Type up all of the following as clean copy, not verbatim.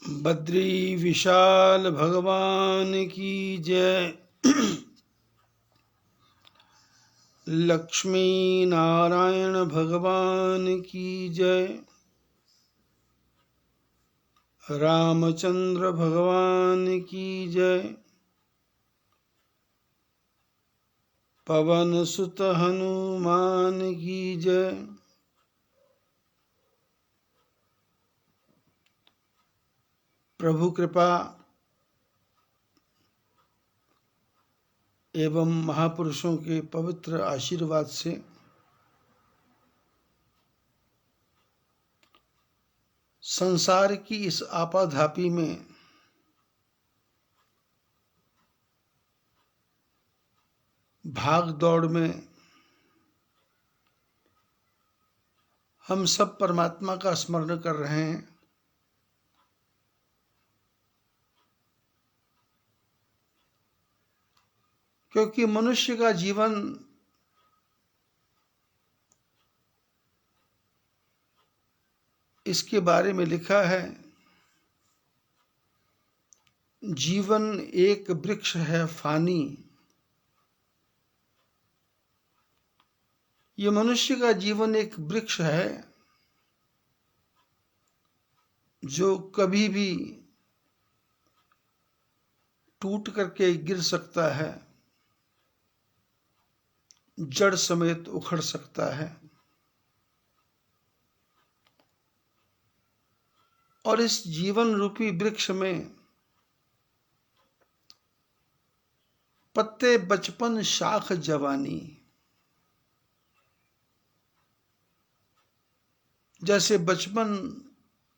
बद्री विशाल भगवान की जय। लक्ष्मी नारायण भगवान की जय। रामचंद्र भगवान की जय। पवन सुत हनुमान की जय। प्रभु कृपा एवं महापुरुषों के पवित्र आशीर्वाद से संसार की इस आपाधापी में भाग दौड़ में हम सब परमात्मा का स्मरण कर रहे हैं। क्योंकि मनुष्य का जीवन इसके बारे में लिखा है, जीवन एक वृक्ष है फानी। ये मनुष्य का जीवन एक वृक्ष है जो कभी भी टूट करके गिर सकता है, जड़ समेत उखड़ सकता है। और इस जीवन रूपी वृक्ष में पत्ते बचपन शाख जवानी, जैसे बचपन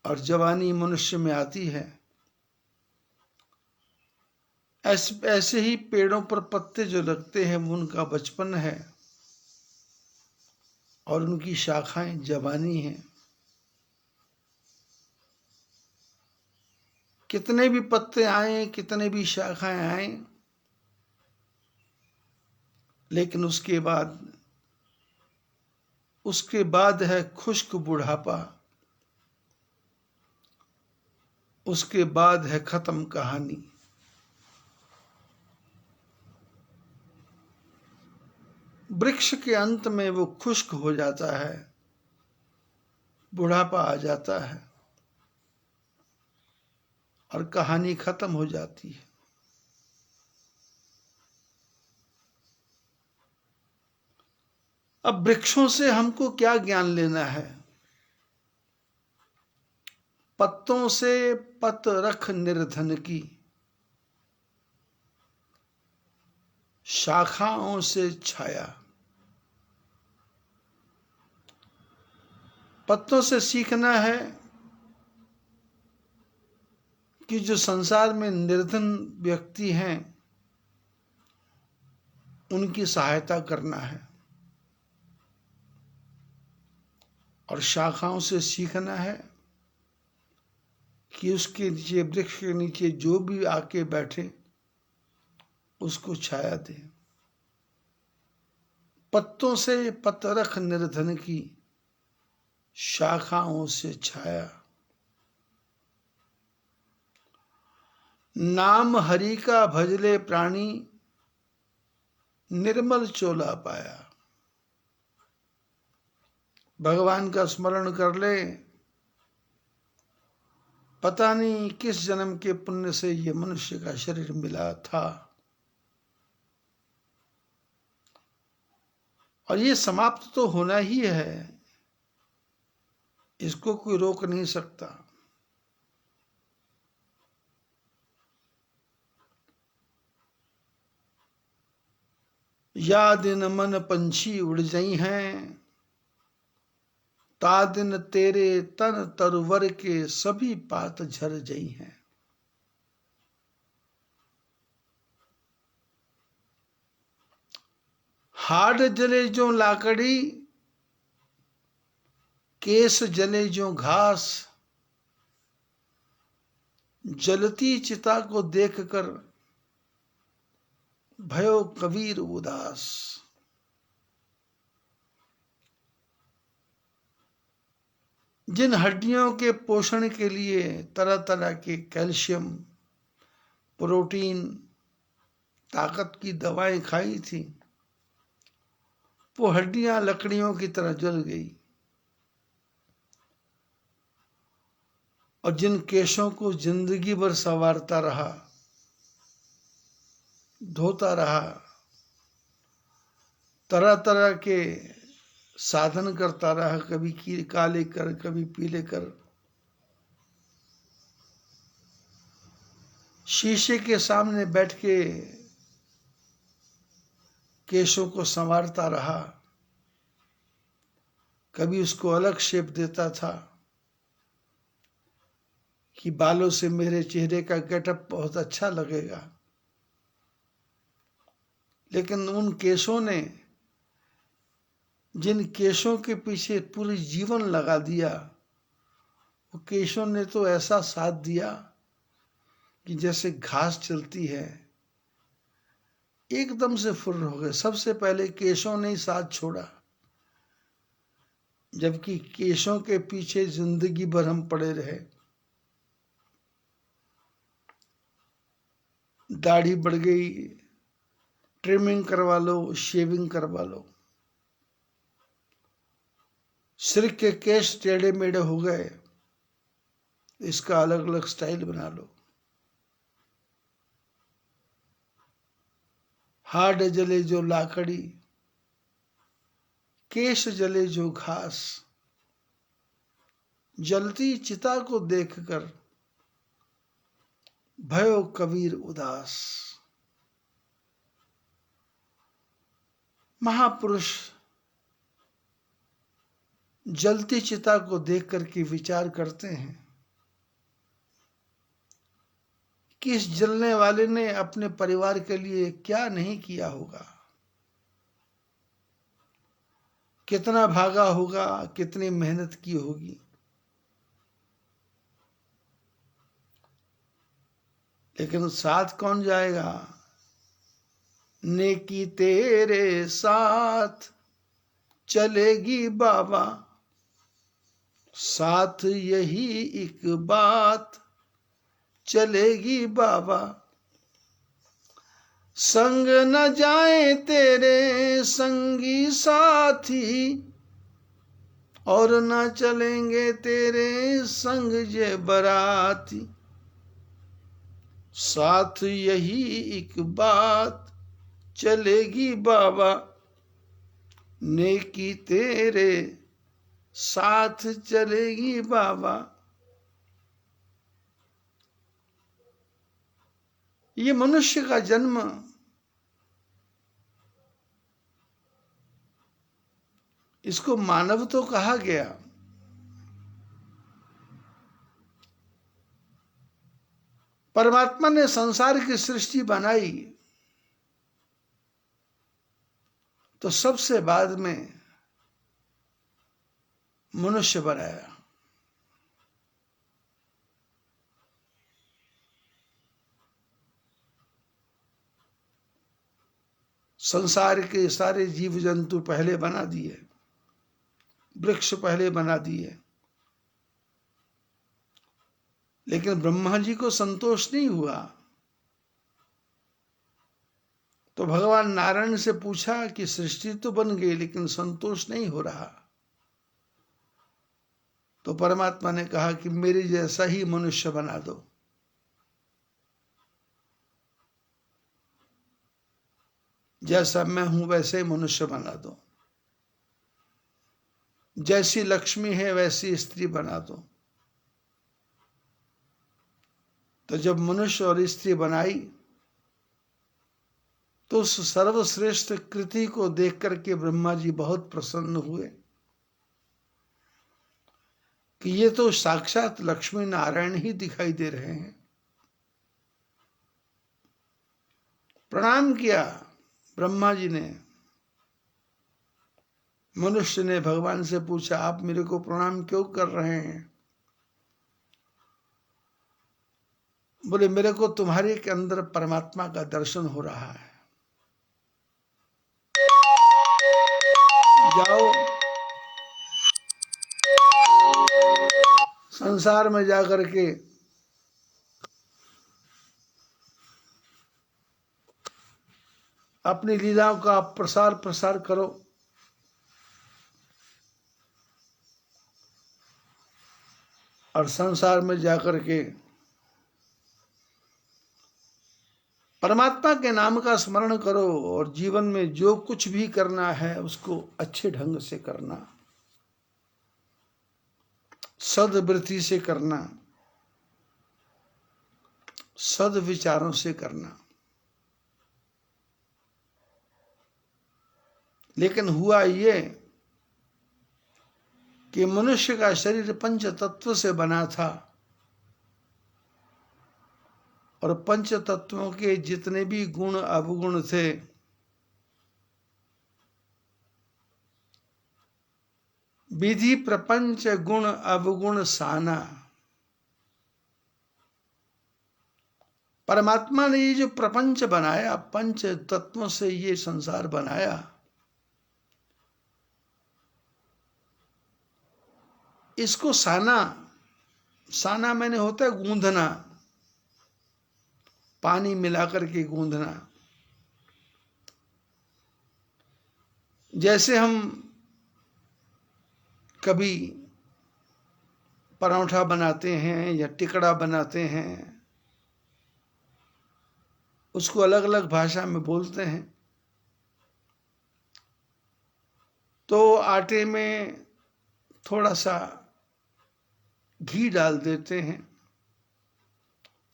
और जवानी मनुष्य में आती है, ऐसे ही पेड़ों पर पत्ते जो लगते हैं वो उनका बचपन है और उनकी शाखाएं जवानी हैं। कितने भी पत्ते आए, कितने भी शाखाएं आए, लेकिन उसके बाद है खुश्क बुढ़ापा, उसके बाद है खत्म कहानी। वृक्ष के अंत में वो खुश्क हो जाता है, बुढ़ापा आ जाता है और कहानी खत्म हो जाती है। अब वृक्षों से हमको क्या ज्ञान लेना है? पत्तों से पत रख निर्धन की, शाखाओं से छाया। पत्तों से सीखना है कि जो संसार में निर्धन व्यक्ति हैं उनकी सहायता करना है, और शाखाओं से सीखना है कि उसके नीचे, वृक्ष के नीचे जो भी आके बैठे उसको छाया दे। पत्तों से पत रख निर्धन की, शाखाओं से छाया। नाम हरि का भजले प्राणी, निर्मल चोला पाया। भगवान का स्मरण कर ले, पता नहीं किस जन्म के पुण्य से ये मनुष्य का शरीर मिला था, और ये समाप्त तो होना ही है, इसको कोई रोक नहीं सकता। या दिन मन पंछी उड़ जाई हैं, ता दिन तेरे तन तरवर के सभी पात झर जई हैं। हाड जले जो लाकड़ी, केस जले जो घास, जलती चिता को देखकर भयो कबीर उदास। जिन हड्डियों के पोषण के लिए तरह तरह के कैल्शियम, प्रोटीन, ताकत की दवाएं खाई थी, वो हड्डियां लकड़ियों की तरह जल गई। और जिन केशों को जिंदगी भर संवारता रहा, धोता रहा, तरह तरह के साधन करता रहा, कभी काले कर, कभी पीले कर, शीशे के सामने बैठ के केशों को संवारता रहा, कभी उसको अलग शेप देता था कि बालों से मेरे चेहरे का गेटअप बहुत अच्छा लगेगा। लेकिन उन केशों ने, जिन केशों के पीछे पूरी जीवन लगा दिया, वो केशों ने तो ऐसा साथ दिया कि जैसे घास चलती है, एकदम से फुर्र हो गए। सबसे पहले केशों ने ही साथ छोड़ा, जबकि केशों के पीछे जिंदगी भर हम पड़े रहे। दाढ़ी बढ़ गई, ट्रिमिंग करवा लो, शेविंग करवा लो, सिर के केश टेढ़े मेढ़े हो गए, इसका अलग अलग स्टाइल बना लो। हाड जले जो लाकड़ी, केश जले जो घास, जलती चिता को देखकर भयो कबीर उदास। महापुरुष जलती चिता को देख करके विचार करते हैं कि इस जलने वाले ने अपने परिवार के लिए क्या नहीं किया होगा, कितना भागा होगा, कितनी मेहनत की होगी। लेकिन साथ कौन जाएगा? नेकी तेरे साथ चलेगी बाबा, साथ यही एक बात चलेगी बाबा। संग न जाए तेरे संगी साथी, और न चलेंगे तेरे संग ये बराती। साथ यही एक बात चलेगी बाबा, नेकी तेरे साथ चलेगी बाबा। ये मनुष्य का जन्म इसको मानव तो कहा गया, परमात्मा ने संसार की सृष्टि बनाई तो सबसे बाद में मनुष्य बनाया। संसार के सारे जीव जंतु पहले बना दिए, वृक्ष पहले बना दिए, लेकिन ब्रह्मा जी को संतोष नहीं हुआ। तो भगवान नारायण से पूछा कि सृष्टि तो बन गई लेकिन संतोष नहीं हो रहा। तो परमात्मा ने कहा कि मेरे जैसा ही मनुष्य बना दो। जैसा मैं हूं वैसे ही मनुष्य बना दो, जैसी लक्ष्मी है वैसी स्त्री बना दो। तो जब मनुष्य और स्त्री बनाई तो उस सर्वश्रेष्ठ कृति को देख करके ब्रह्मा जी बहुत प्रसन्न हुए कि ये तो साक्षात लक्ष्मी नारायण ही दिखाई दे रहे हैं। प्रणाम किया ब्रह्मा जी ने। मनुष्य ने भगवान से पूछा, आप मेरे को प्रणाम क्यों कर रहे हैं? बोले, मेरे को तुम्हारे के अंदर परमात्मा का दर्शन हो रहा है। जाओ संसार में जाकर के अपनी लीलाओं का प्रसार प्रसार करो। और संसार में जाकर के परमात्मा के नाम का स्मरण करो और जीवन में जो कुछ भी करना है उसको अच्छे ढंग से करना, सद्वृत्ति से करना, सद्विचारों से करना। लेकिन हुआ ये कि मनुष्य का शरीर पंच तत्व से बना था और पंच तत्वों के जितने भी गुण अवगुण थे विधि प्रपंच गुण अवगुण साना। परमात्मा ने ये जो प्रपंच बनाया, पंच तत्वों से ये संसार बनाया, इसको साना, साना मैंने होता है गूंधना, पानी मिलाकर के गूंधना। जैसे हम कभी पराठा बनाते हैं या टिकड़ा बनाते हैं, उसको अलग अलग भाषा में बोलते हैं। तो आटे में थोड़ा सा घी डाल देते हैं,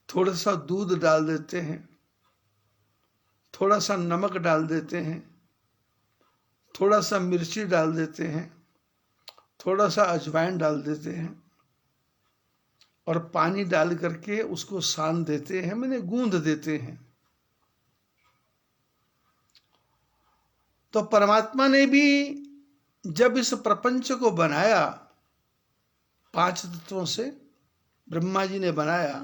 थोड़ा सा दूध डाल देते हैं, थोड़ा सा नमक डाल देते हैं, थोड़ा सा मिर्ची डाल देते हैं, थोड़ा सा अजवाइन डाल देते हैं और पानी डाल करके उसको सान देते हैं, मैंने गूंद देते हैं। तो परमात्मा ने भी जब इस प्रपंच को बनाया, पांच तत्वों से ब्रह्मा जी ने बनाया,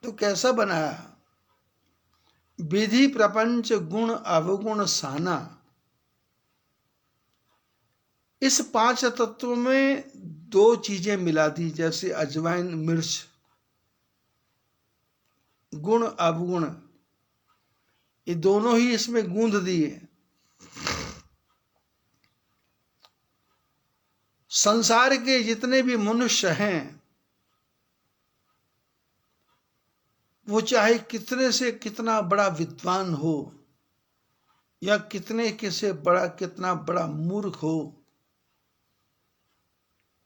तो कैसा बनाया? विधि प्रपंच गुण अवगुण साना। इस पांच तत्वों में दो चीजें मिला दी, जैसे अजवाइन मिर्च, गुण अवगुण, ये दोनों ही इसमें गूंद दिए। संसार के जितने भी मनुष्य हैं वो चाहे कितने से कितना बड़ा विद्वान हो या कितने के से बड़ा कितना बड़ा मूर्ख हो,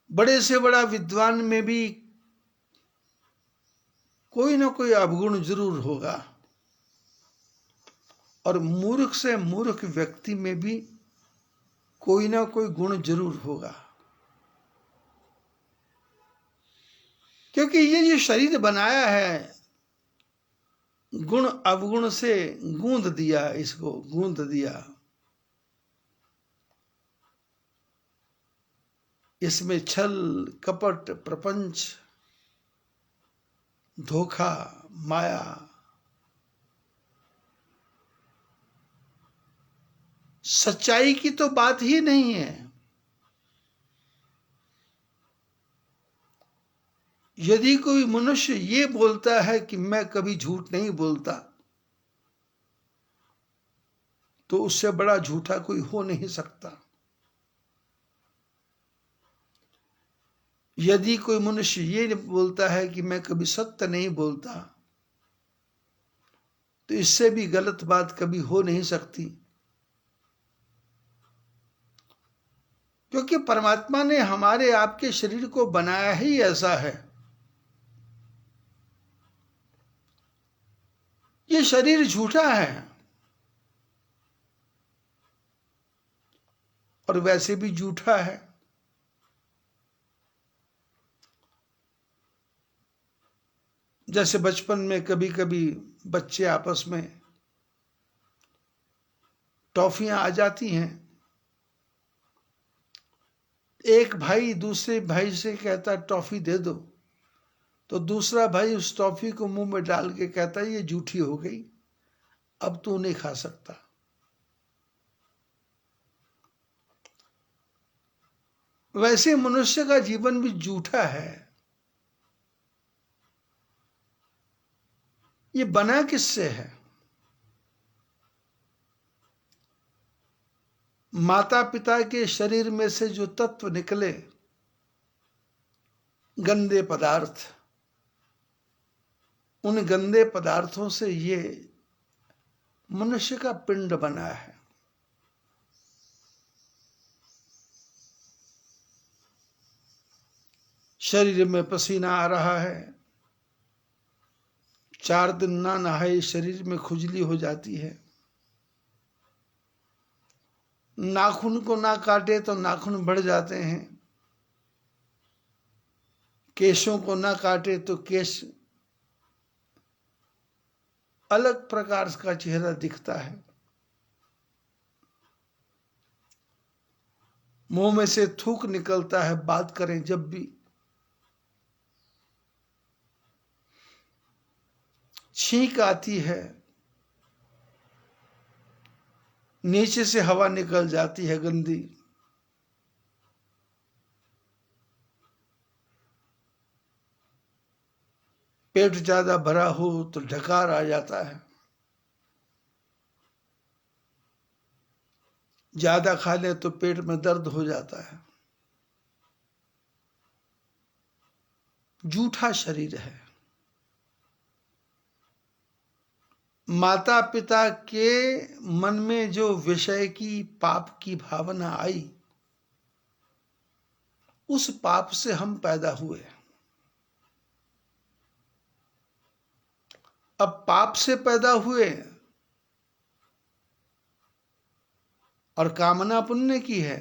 बड़े से बड़ा विद्वान में भी कोई ना कोई अवगुण जरूर होगा और मूर्ख से मूर्ख व्यक्ति में भी कोई ना कोई गुण जरूर होगा। क्योंकि ये जो शरीर बनाया है गुण अवगुण से गूंद दिया, इसको गूंद दिया। इसमें छल कपट प्रपंच धोखा माया सच्चाई की तो बात ही नहीं है। यदि कोई मनुष्य ये बोलता है कि मैं कभी झूठ नहीं बोलता, तो उससे बड़ा झूठा कोई हो नहीं सकता। यदि कोई मनुष्य ये बोलता है कि मैं कभी सत्य नहीं बोलता, तो इससे भी गलत बात कभी हो नहीं सकती। क्योंकि परमात्मा ने हमारे आपके शरीर को बनाया ही ऐसा है। ये शरीर झूठा है और वैसे भी झूठा है। जैसे बचपन में कभी कभी बच्चे आपस में टॉफियां आ जाती हैं, एक भाई दूसरे भाई से कहता टॉफी दे दो, तो दूसरा भाई उस टॉफी को मुंह में डाल के कहता ये झूठी हो गई, अब तू नहीं खा सकता। वैसे मनुष्य का जीवन भी झूठा है। ये बना किससे है? माता पिता के शरीर में से जो तत्व निकले, गंदे पदार्थ, उन गंदे पदार्थों से ये मनुष्य का पिंड बना है। शरीर में पसीना आ रहा है, 4 दिन ना नहाए शरीर में खुजली हो जाती है, नाखून को ना काटे तो नाखून बढ़ जाते हैं, केशों को ना काटे तो केश अलग प्रकार का चेहरा दिखता है, मुंह में से थूक निकलता है बात करें जब भी, छींक आती है, नीचे से हवा निकल जाती है गंदी, पेट ज्यादा भरा हो तो ढकार आ जाता है, ज्यादा खा ले तो पेट में दर्द हो जाता है। झूठा शरीर है। माता पिता के मन में जो विषय की पाप की भावना आई, उस पाप से हम पैदा हुए। अब पाप से पैदा हुए और कामना पुण्य की है,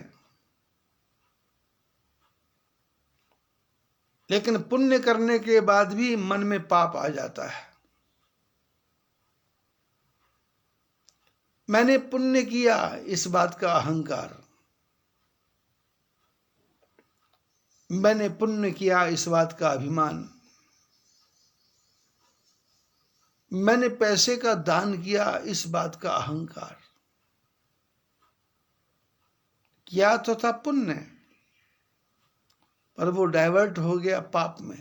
लेकिन पुण्य करने के बाद भी मन में पाप आ जाता है। मैंने पुण्य किया, इस बात का अहंकार, मैंने पुण्य किया इस बात का अभिमान, मैंने पैसे का दान किया इस बात का अहंकार। किया तो था पुण्य, पर वो डाइवर्ट हो गया पाप में,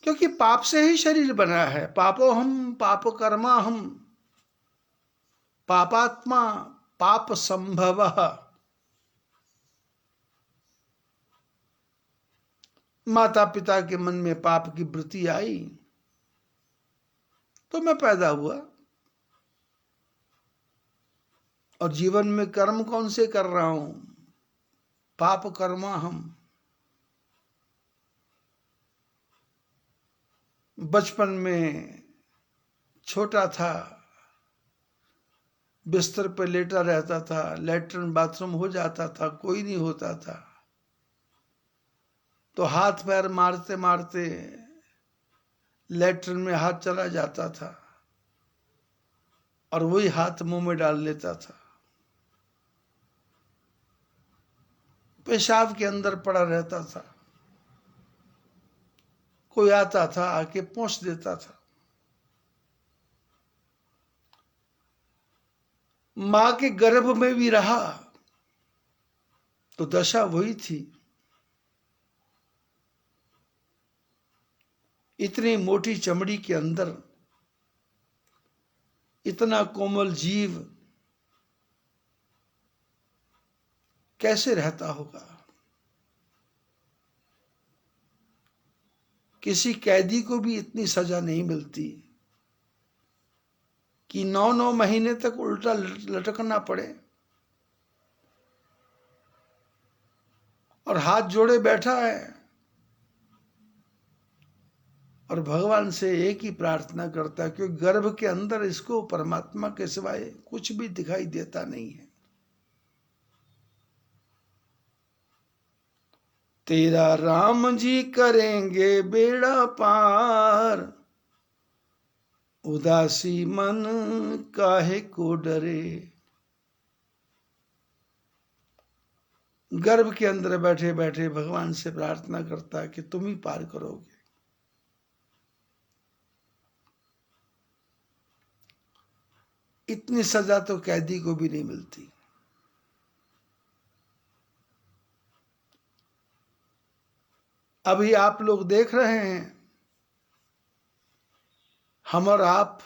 क्योंकि पाप से ही शरीर बना है। पापो हम पाप कर्मा हम, पापात्मा पाप संभवः। माता पिता के मन में पाप की वृत्ति आई तो मैं पैदा हुआ, और जीवन में कर्म कौन से कर रहा हूं? पाप कर्मा हम। बचपन में छोटा था, बिस्तर पर लेटा रहता था, लैट्रिन बाथरूम हो जाता था, कोई नहीं होता था, तो हाथ पैर मारते मारते लैट्रिन में हाथ चला जाता था और वही हाथ मुंह में डाल लेता था, पेशाब के अंदर पड़ा रहता था, कोई आता था आके पोंछ देता था। मां के गर्भ में भी रहा तो दशा वही थी। इतनी मोटी चमड़ी के अंदर इतना कोमल जीव कैसे रहता होगा? किसी कैदी को भी इतनी सजा नहीं मिलती कि 9-9 महीने तक उल्टा लटकना पड़े और हाथ जोड़े बैठा है और भगवान से एक ही प्रार्थना करता है, क्योंकि गर्भ के अंदर इसको परमात्मा के सिवाय कुछ भी दिखाई देता नहीं है। तेरा राम जी करेंगे बेड़ा पार, उदासी मन काहे को डरे। गर्भ के अंदर बैठे बैठे भगवान से प्रार्थना करता है कि तुम ही पार करोगे। इतनी सजा तो कैदी को भी नहीं मिलती। अभी आप लोग देख रहे हैं, हम और आप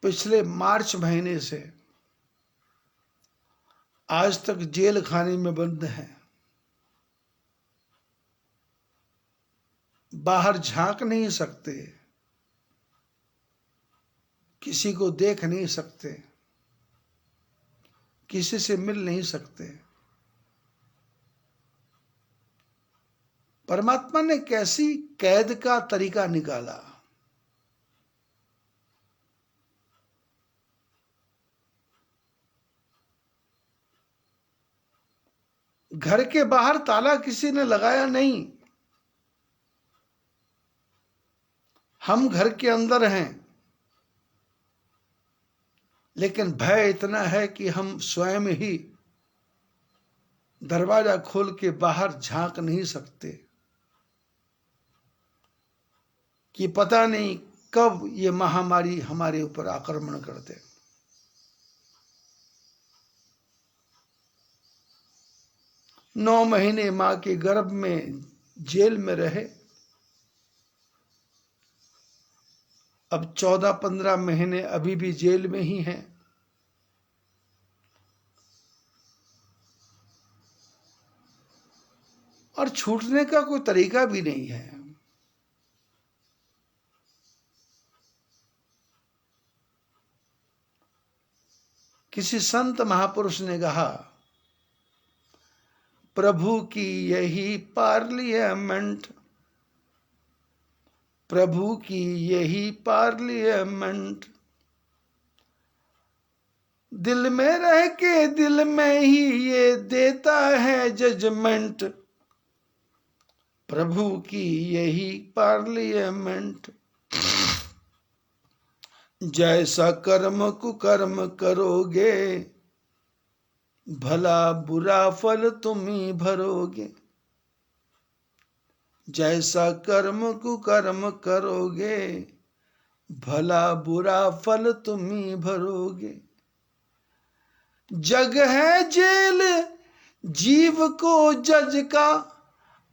पिछले मार्च महीने से आज तक जेल खाने में बंद हैं। बाहर झांक नहीं सकते, किसी को देख नहीं सकते, किसी से मिल नहीं सकते। परमात्मा ने कैसी कैद का तरीका निकाला। घर के बाहर ताला किसी ने लगाया नहीं, हम घर के अंदर हैं, लेकिन भय इतना है कि हम स्वयं ही दरवाजा खोल के बाहर झांक नहीं सकते कि पता नहीं कब ये महामारी हमारे ऊपर आक्रमण कर दे। नौ महीने मां के गर्भ में जेल में रहे, अब 14-15 महीने अभी भी जेल में ही हैं। और छूटने का कोई तरीका भी नहीं है। किसी संत महापुरुष ने कहा, प्रभु की यही पार्लियामेंट, प्रभु की यही पार्लियामेंट, दिल में रह के दिल में ही ये देता है जजमेंट, प्रभु की यही पार्लियामेंट। जैसा कर्म कुकर्म करोगे, भला बुरा फल तुम ही भरोगे। जैसा कर्म कुकर्म करोगे, भला बुरा फल तुम ही भरोगे। जग है जेल, जीव को जज का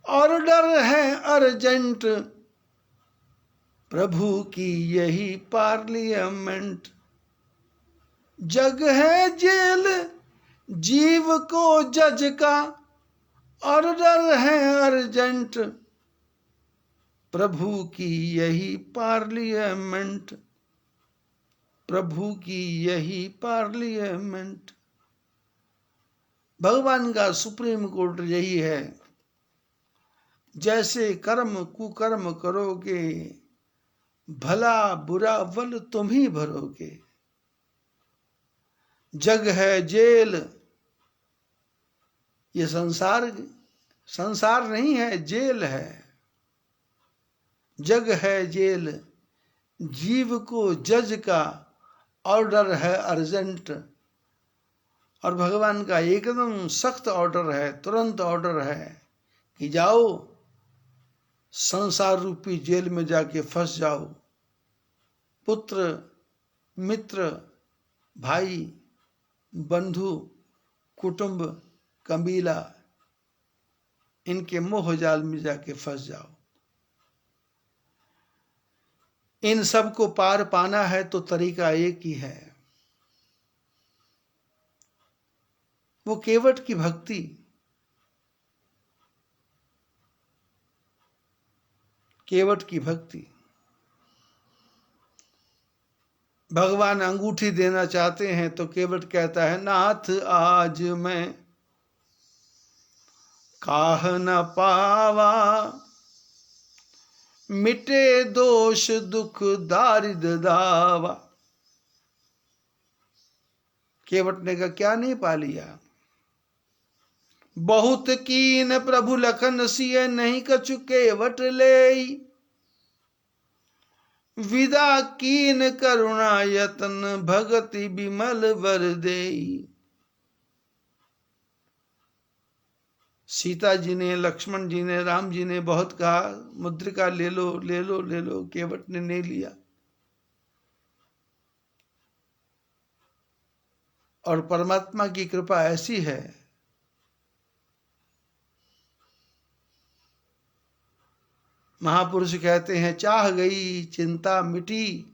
ऑर्डर है अर्जेंट, प्रभु की यही पार्लियामेंट। जग है जेल, जीव को जज का ऑर्डर है अर्जेंट, प्रभु की यही पार्लियामेंट, प्रभु की यही पार्लियामेंट। भगवान का सुप्रीम कोर्ट यही है। जैसे कर्म कुकर्म करोगे, भला बुरा फल तुम ही भरोगे। जग है जेल, ये संसार नहीं है, जेल है। जग है जेल, जीव को जज का ऑर्डर है अर्जेंट। और भगवान का एकदम सख्त ऑर्डर है, तुरंत ऑर्डर है कि जाओ संसार रूपी जेल में जाके फंस जाओ। पुत्र, मित्र, भाई, बंधु, कुटुंब, कबीला, इनके मोह जाल में जाके फंस जाओ। इन सब को पार पाना है तो तरीका एक ही है, वो केवट की भक्ति। केवट की भक्ति। भगवान अंगूठी देना चाहते हैं तो केवट कहता है, नाथ आज मैं काह न पावा, मिटे दोष दुख दारिद दावा। केवट ने कहा, क्या नहीं पा लिया? बहुत कीन प्रभु लखन सिय, नहीं कछु केवट ले। विदा कीन करुणा यतन, भगति बिमल वर देई। सीता जी ने, लक्ष्मण जी ने, राम जी ने बहुत कहा, मुद्रिका ले लो ले लो ले लो, केवट ने नहीं लिया। और परमात्मा की कृपा ऐसी है महापुरुष कहते हैं, चाह गई चिंता मिटी,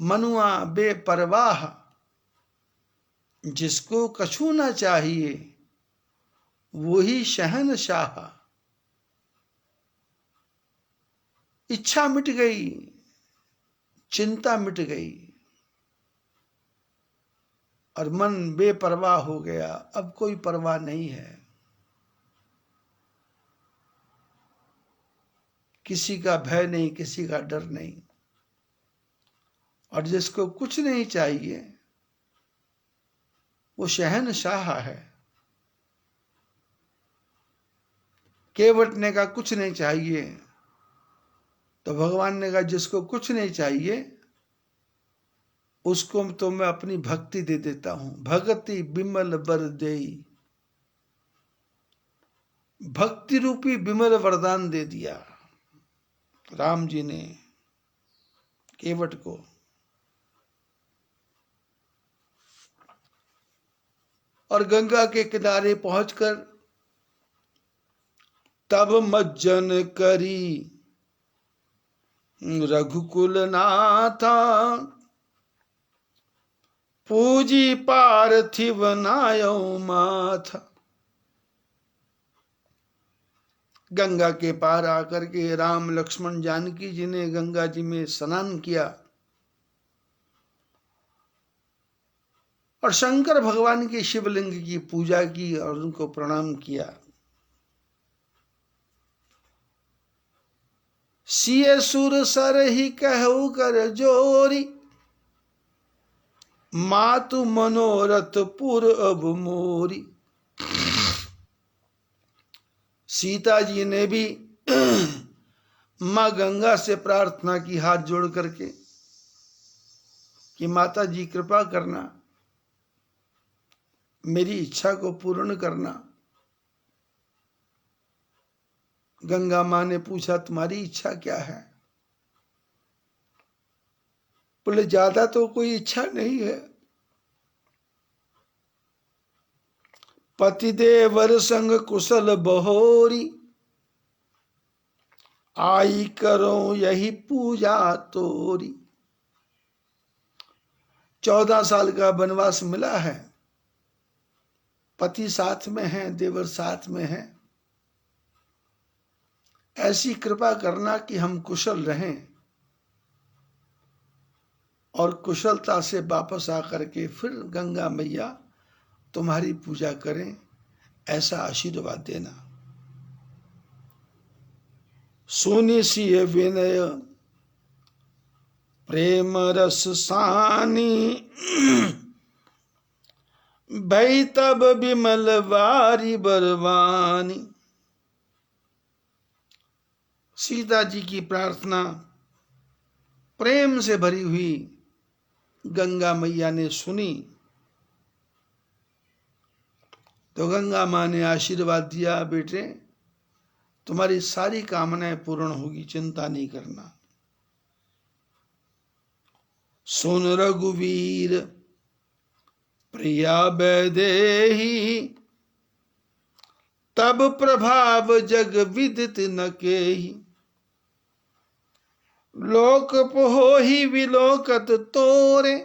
मनुआ बेपरवाह, जिसको कछु न चाहिए वही शहनशाह। इच्छा मिट गई, चिंता मिट गई और मन बेपरवाह हो गया। अब कोई परवाह नहीं है, किसी का भय नहीं, किसी का डर नहीं। और जिसको कुछ नहीं चाहिए वो शहनशाह है। केवट ने कहा कुछ नहीं चाहिए, तो भगवान ने कहा जिसको कुछ नहीं चाहिए उसको तो मैं अपनी भक्ति दे देता हूं। भगति बिमल बर देई, भक्ति रूपी बिमल वरदान दे दिया राम जी ने केवट को। और गंगा के किनारे पहुंचकर तब मज्जन करी रघुकुल नाथा, पूजी पार्थिव नायो माथा। गंगा के पार आकर के राम लक्ष्मण जानकी जी ने गंगा जी में स्नान किया और शंकर भगवान के शिवलिंग की पूजा की और उनको प्रणाम किया। सिय सुर सर ही कहु कर जोरी, मातु मनोरथ पुर अब मोरी। सीता जी ने भी मां गंगा से प्रार्थना की हाथ जोड़ करके कि माता जी कृपा करना, मेरी इच्छा को पूर्ण करना। गंगा मां ने पूछा तुम्हारी इच्छा क्या है? बोले ज्यादा तो कोई इच्छा नहीं है, पतिदेवर संग कुशल बहोरी, आई करो यही पूजा तोरी। 14 साल का वनवास मिला है, पति साथ में है, देवर साथ में है, ऐसी कृपा करना कि हम कुशल रहें और कुशलता से वापस आकर के फिर गंगा मैया तुम्हारी पूजा करें, ऐसा आशीर्वाद देना। सुनि सिय विनय प्रेम रस सानी, भई तब बिमल वारी बरवानी। सीता जी की प्रार्थना प्रेम से भरी हुई गंगा मैया ने सुनी तो गंगा मां ने आशीर्वाद दिया, बेटे तुम्हारी सारी कामनाएं पूर्ण होगी, चिंता नहीं करना। सुन रघुवीर प्रिया वैदेही, तब प्रभाव जग विदित न केही। लोक पोही विलोकत तोरे,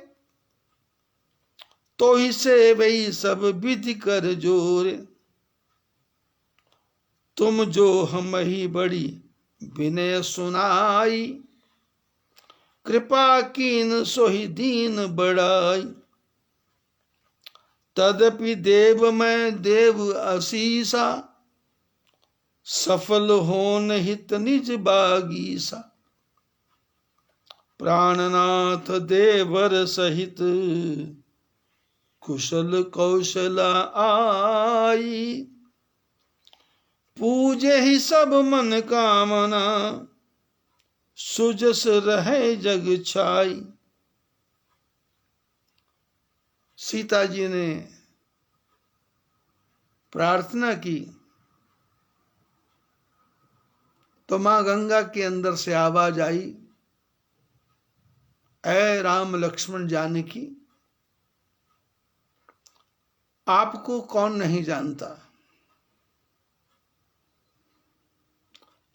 तो ही से वही सब विधि कर जोरे। तुम जो हम ही बड़ी विनय सुनाई, कृपा कीन सोहि दीन बड़ाई। तदपि देव मैं देव आशीषा, सफल होन हित निज बागीसा। प्राणनाथ देवर सहित कुशल कौशला आई। पूजे ही सब मन कामना, सुजस रहे जग छाई। सीता जी ने प्रार्थना की तो मां गंगा के अंदर से आवाज आई, ऐ राम लक्ष्मण जानकी, आपको कौन नहीं जानता,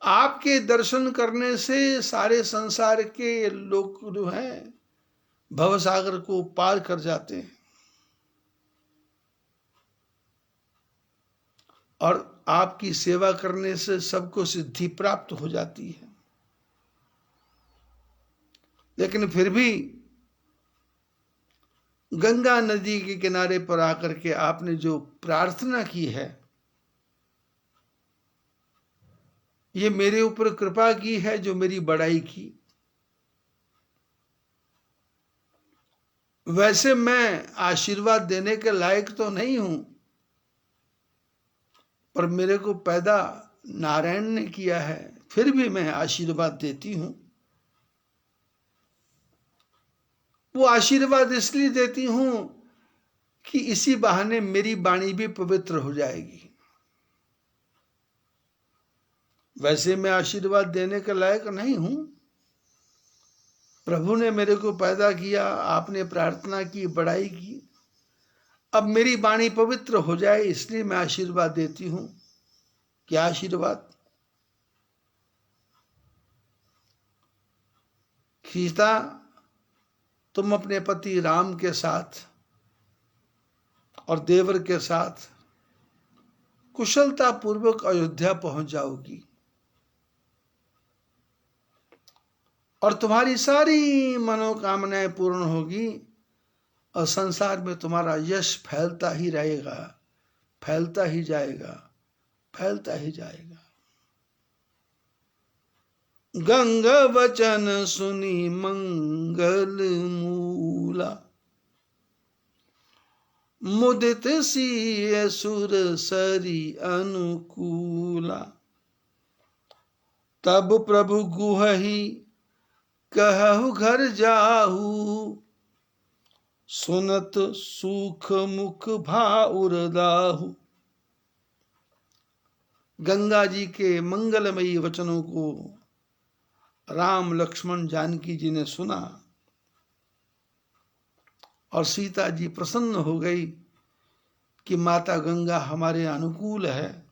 आपके दर्शन करने से सारे संसार के लोग जो हैं भवसागर को पार कर जाते हैं और आपकी सेवा करने से सबको सिद्धि प्राप्त हो जाती है। लेकिन फिर भी गंगा नदी के किनारे पर आकर के आपने जो प्रार्थना की है, ये मेरे ऊपर कृपा की है जो मेरी बड़ाई की। वैसे मैं आशीर्वाद देने के लायक तो नहीं हूं, पर मेरे को पैदा नारायण ने किया है, फिर भी मैं आशीर्वाद देती हूं। वो आशीर्वाद इसलिए देती हूं कि इसी बहाने मेरी वाणी भी पवित्र हो जाएगी। वैसे मैं आशीर्वाद देने के लायक नहीं हूं, प्रभु ने मेरे को पैदा किया, आपने प्रार्थना की, बड़ाई की, अब मेरी वाणी पवित्र हो जाए इसलिए मैं आशीर्वाद देती हूं। क्या आशीर्वाद? सीता, तुम अपने पति राम के साथ और देवर के साथ कुशलता पूर्वक अयोध्या पहुंच जाओगी और तुम्हारी सारी मनोकामनाएं पूर्ण होगी और संसार में तुम्हारा यश फैलता ही रहेगा, फैलता ही जाएगा, फैलता ही जाएगा। गंगा वचन सुनी मंगल मूला, मुदित सिय सुर सरी अनुकूला। तब प्रभु गुहहि कहु घर जाहू, सुनत सुख मुख भाउर दाहू। गंगा जी के मंगलमयी वचनों को राम लक्ष्मण जानकी जी ने सुना और सीता जी प्रसन्न हो गई कि माता गंगा हमारे अनुकूल है।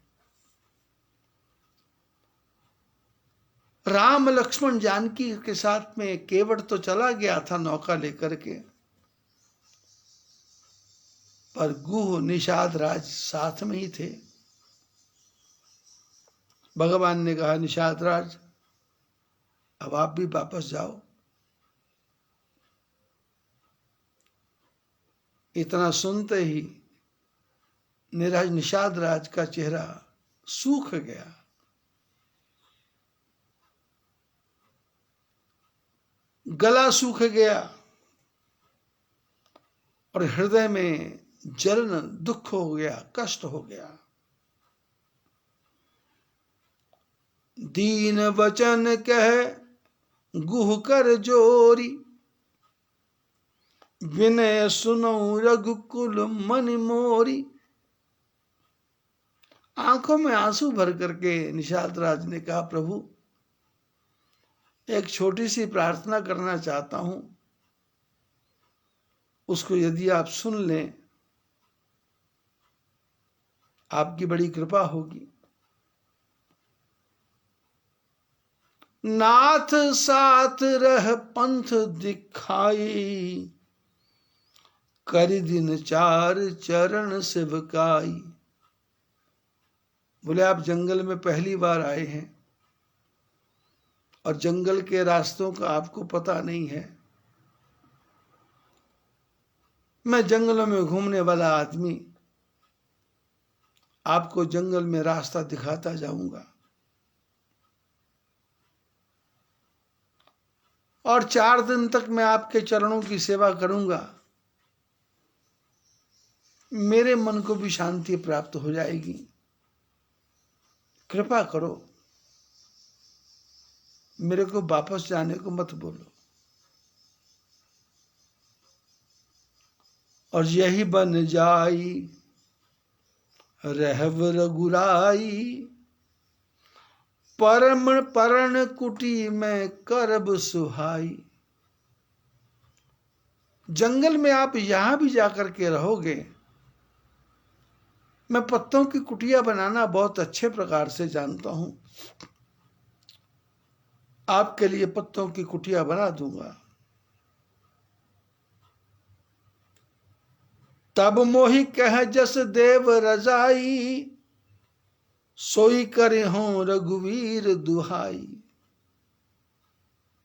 राम लक्ष्मण जानकी के साथ में केवट तो चला गया था नौका लेकर के, पर गुह निषाद राज साथ में ही थे। भगवान ने कहा, निषाद राज अब आप भी वापस जाओ। इतना सुनते ही निषाद राज का चेहरा सूख गया। गला सूख गया और हृदय में जलन, दुख हो गया, कष्ट हो गया। दीन वचन कह गुह कर जोरी, विनय सुनो रघुकुल मन मोरी। आंखों में आंसू भर करके निषाद राज ने कहा, प्रभु एक छोटी सी प्रार्थना करना चाहता हूं, उसको यदि आप सुन लें आपकी बड़ी कृपा होगी। नाथ साथ रह पंथ दिखाई, कर दिन चार चरण सेवकाई। बोले आप जंगल में पहली बार आए हैं और जंगल के रास्तों का आपको पता नहीं है। मैं जंगलों में घूमने वाला आदमी, आपको जंगल में रास्ता दिखाता जाऊंगा और 4 दिन तक मैं आपके चरणों की सेवा करूंगा। मेरे मन को भी शांति प्राप्त हो जाएगी। कृपा करो, मेरे को वापस जाने को मत बोलो। और यही बन जाई रहव रघुराई, परम परण कुटी में करब सुहाई। जंगल में आप यहां भी जाकर के रहोगे, मैं पत्तों की कुटिया बनाना बहुत अच्छे प्रकार से जानता हूं। आपके लिए पत्तों की कुटिया बना दूंगा। तब मोहि कह जस देव रजाई, सोई करे हों रघुवीर दुहाई।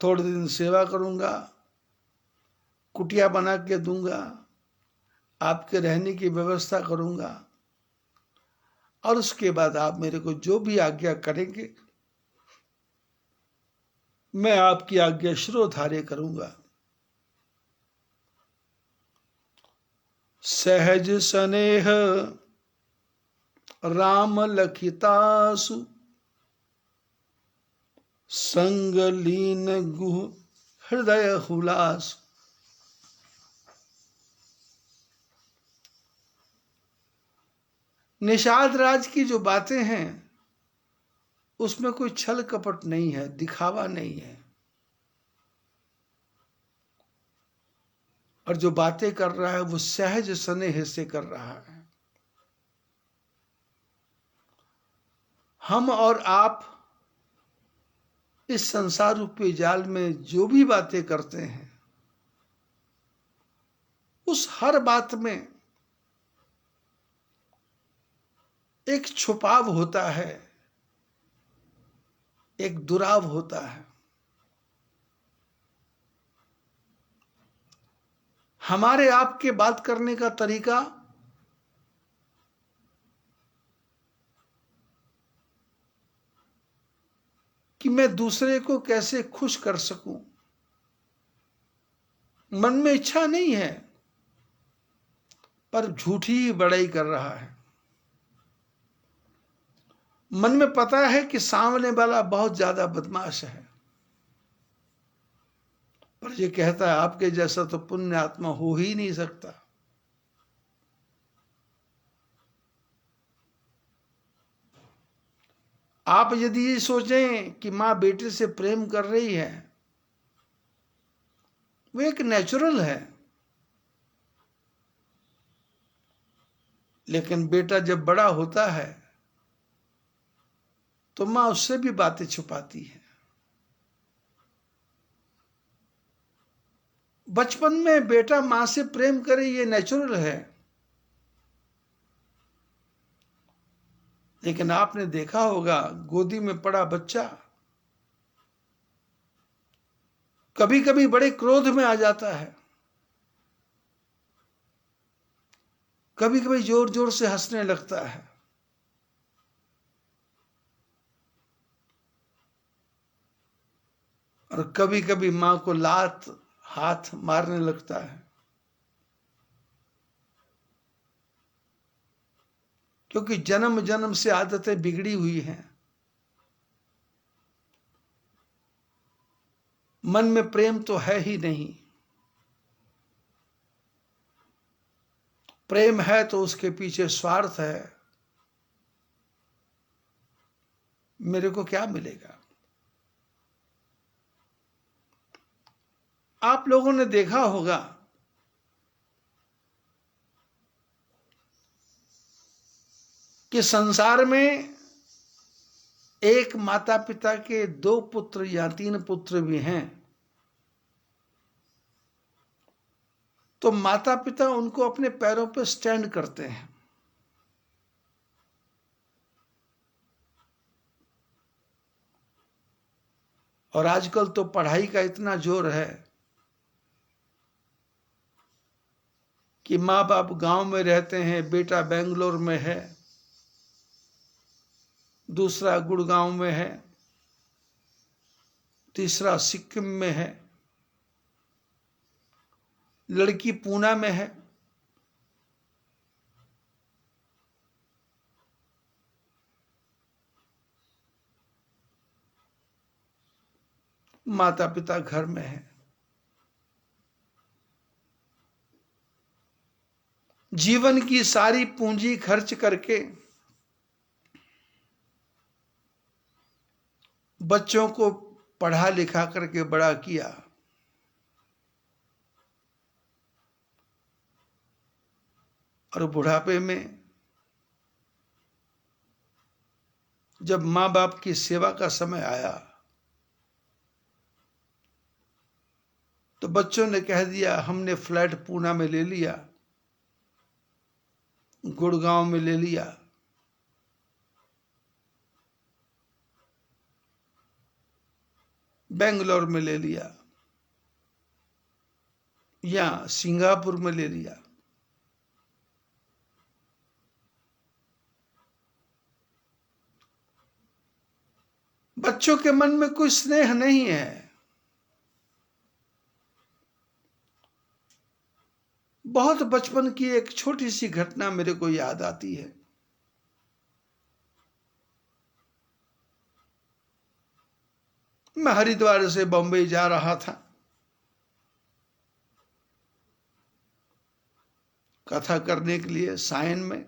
थोड़े दिन सेवा करूंगा, कुटिया बना के दूंगा, आपके रहने की व्यवस्था करूंगा, और उसके बाद आप मेरे को जो भी आज्ञा करेंगे मैं आपकी आज्ञा शिरोधार्य करूंगा। सहज स्नेह राम लखितासु, संग लीन गुह हृदय हुलास। निषाद राज की जो बातें हैं उसमें कोई छल कपट नहीं है, दिखावा नहीं है, और जो बातें कर रहा है वो सहज स्नेह से कर रहा है। हम और आप इस संसार रूपी जाल में जो भी बातें करते हैं उस हर बात में एक छुपाव होता है, एक दुराव होता है। हमारे आपके बात करने का तरीका कि मैं दूसरे को कैसे खुश कर सकूं, मन में इच्छा नहीं है पर झूठी ही बड़ाई कर रहा है। मन में पता है कि सामने वाला बहुत ज्यादा बदमाश है, पर ये कहता है आपके जैसा तो पुण्य आत्मा हो ही नहीं सकता। आप यदि ये सोचें कि मां बेटे से प्रेम कर रही है, वो एक नेचुरल है, लेकिन बेटा जब बड़ा होता है तो मां उससे भी बातें छुपाती है। बचपन में बेटा मां से प्रेम करे ये नेचुरल है, लेकिन आपने देखा होगा गोदी में पड़ा बच्चा कभी कभी बड़े क्रोध में आ जाता है, कभी कभी जोर जोर से हंसने लगता है, और कभी कभी मां को लात हाथ मारने लगता है, क्योंकि जन्म जन्म से आदतें बिगड़ी हुई हैं। मन में प्रेम तो है ही नहीं, प्रेम है तो उसके पीछे स्वार्थ है, मेरे को क्या मिलेगा। आप लोगों ने देखा होगा कि संसार में एक माता पिता के 2 पुत्र या 3 पुत्र भी हैं तो माता पिता उनको अपने पैरों पर स्टैंड करते हैं। और आजकल तो पढ़ाई का इतना जोर है कि माँ बाप गांव में रहते हैं, बेटा बेंगलोर में है, दूसरा गुड़गांव में है, तीसरा सिक्किम में है, लड़की पूना में है। माता पिता घर में है। जीवन की सारी पूंजी खर्च करके बच्चों को पढ़ा लिखा करके बड़ा किया, और बुढ़ापे में जब माँ बाप की सेवा का समय आया तो बच्चों ने कह दिया हमने फ्लैट पूना में ले लिया, गुड़गांव में ले लिया, बेंगलोर में ले लिया या सिंगापुर में ले लिया। बच्चों के मन में कोई स्नेह नहीं है। बहुत बचपन की एक छोटी सी घटना मेरे को याद आती है। मैं हरिद्वार से बॉम्बे जा रहा था, कथा करने के लिए सायन में।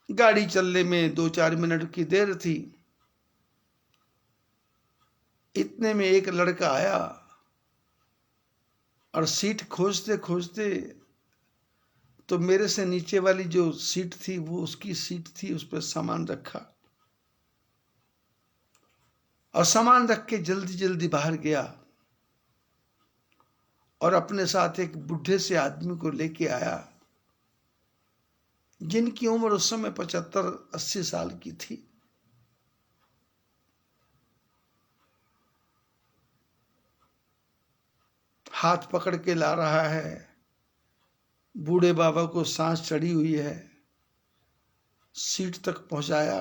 गाड़ी चलने में 2-4 मिनट की देर थी। इतने में एक लड़का आया और सीट खोजते खोजते तो मेरे से नीचे वाली जो सीट थी वो उसकी सीट थी, उस पर सामान रखा और सामान रख के जल्दी जल्दी बाहर गया और अपने साथ एक बुढ़े से आदमी को लेके आया जिनकी उम्र उस समय 75-80 साल की थी। हाथ पकड़ के ला रहा है, बूढ़े बाबा को सांस चढ़ी हुई है, सीट तक पहुंचाया।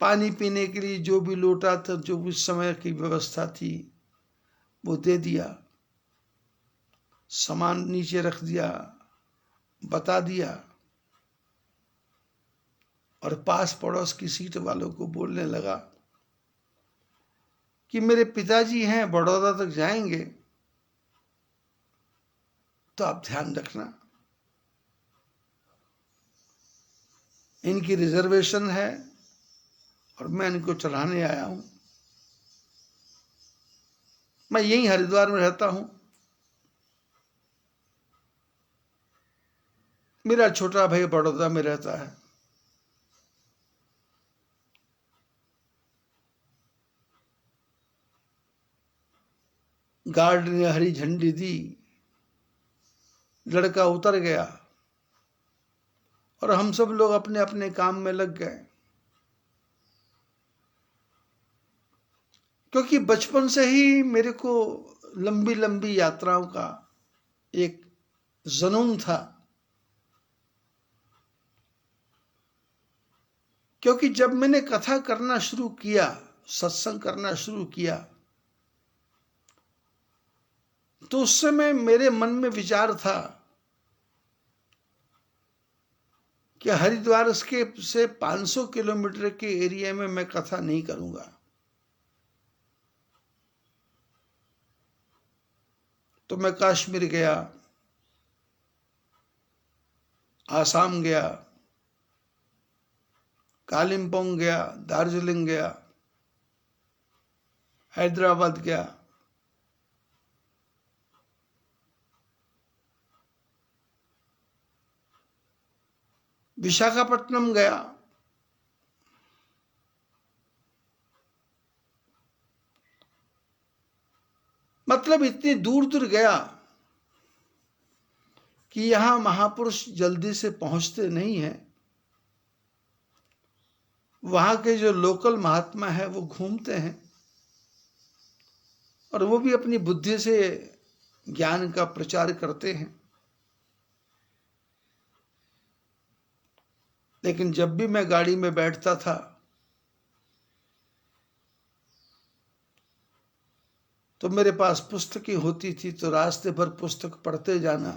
पानी पीने के लिए जो भी लोटा था, जो भी समय की व्यवस्था थी, वो दे दिया। सामान नीचे रख दिया, बता दिया और पास पड़ोस की सीट वालों को बोलने लगा कि मेरे पिताजी हैं, बड़ौदा तक जाएंगे, तो आप ध्यान रखना, इनकी रिजर्वेशन है और मैं इनको चढ़ाने आया हूं। मैं यहीं हरिद्वार में रहता हूं। मेरा छोटा भाई बड़ौदा में रहता है। गार्ड ने हरी झंडी दी, लड़का उतर गया और हम सब लोग अपने अपने काम में लग गए। क्योंकि बचपन से ही मेरे को लंबी लंबी यात्राओं का एक जुनून था। क्योंकि जब मैंने कथा करना शुरू किया, सत्संग करना शुरू किया, तो उस समय मेरे मन में विचार था कि हरिद्वार से 500 किलोमीटर के एरिया में मैं कथा नहीं करूंगा। तो मैं कश्मीर गया, आसाम गया, कालिम्पोंग गया, दार्जिलिंग गया, हैदराबाद गया, विशाखापट्टनम गया। मतलब इतनी दूर दूर गया कि यहां महापुरुष जल्दी से पहुंचते नहीं हैं। वहां के जो लोकल महात्मा है वो घूमते हैं और वो भी अपनी बुद्धि से ज्ञान का प्रचार करते हैं। लेकिन जब भी मैं गाड़ी में बैठता था तो मेरे पास पुस्तकें होती थी, तो रास्ते भर पुस्तक पढ़ते जाना।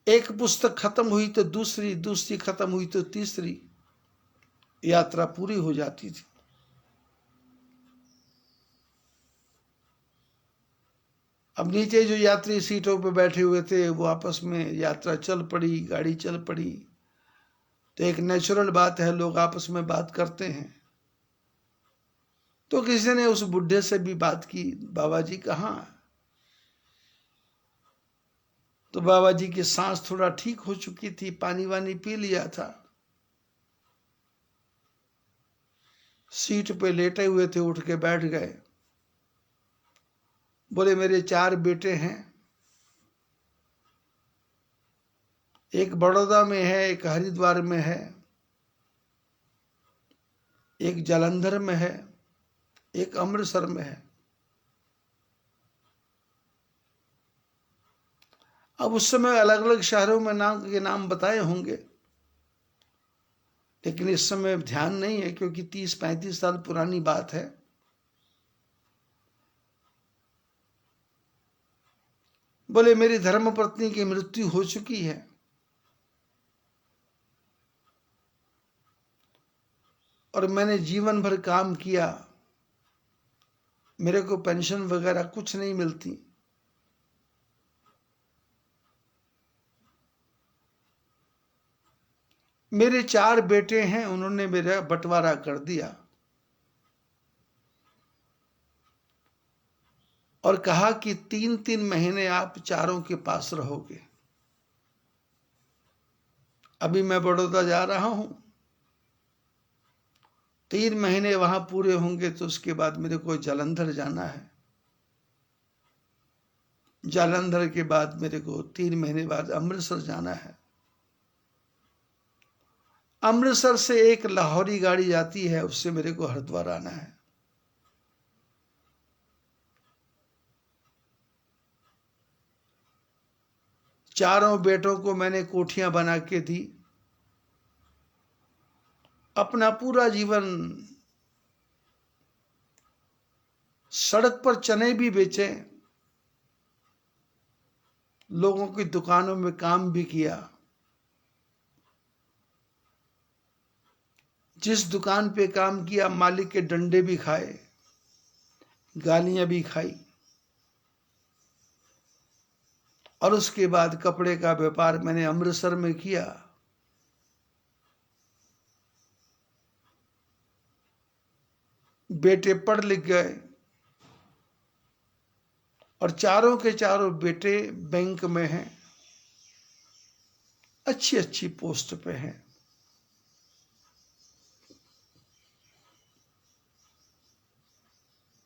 एक पुस्तक खत्म हुई तो दूसरी, दूसरी खत्म हुई तो तीसरी, यात्रा पूरी हो जाती थी। अब नीचे जो यात्री सीटों पर बैठे हुए थे वो आपस में यात्रा चल पड़ी, गाड़ी चल पड़ी। तो एक नेचुरल बात है, लोग आपस में बात करते हैं। तो किसी ने उस बुढ़े से भी बात की, बाबा जी कहाँ? तो बाबा जी की सांस थोड़ा ठीक हो चुकी थी, पानी वानी पी लिया था, सीट पे लेटे हुए थे, उठ के बैठ गए। बोले मेरे 4 बेटे हैं, एक बड़ौदा में है, एक हरिद्वार में है, एक जालंधर में है, एक अमृतसर में है। अब उस समय अलग अलग शहरों में नाम के नाम बताए होंगे, लेकिन इस समय ध्यान नहीं है क्योंकि 30-35 साल पुरानी बात है। बोले मेरी धर्मपत्नी की मृत्यु हो चुकी है और मैंने जीवन भर काम किया, मेरे को पेंशन वगैरह कुछ नहीं मिलती। मेरे 4 बेटे हैं, उन्होंने मेरा बंटवारा कर दिया और कहा कि 3-3 महीने आप चारों के पास रहोगे। अभी मैं बड़ौदा जा रहा हूं, 3 महीने वहां पूरे होंगे तो उसके बाद मेरे को जालंधर जाना है। जालंधर के बाद मेरे को 3 महीने बाद अमृतसर जाना है। अमृतसर से एक लाहौरी गाड़ी जाती है, उससे मेरे को हरिद्वार आना है। चारों बेटों को मैंने कोठियां बना के दी, अपना पूरा जीवन सड़क पर चने भी बेचे, लोगों की दुकानों में काम भी किया। जिस दुकान पे काम किया मालिक के डंडे भी खाए, गालियां भी खाई, और उसके बाद कपड़े का व्यापार मैंने अमृतसर में किया। बेटे पढ़ लिख गए और चारों के चारों बेटे बैंक में हैं, अच्छी अच्छी पोस्ट पे हैं।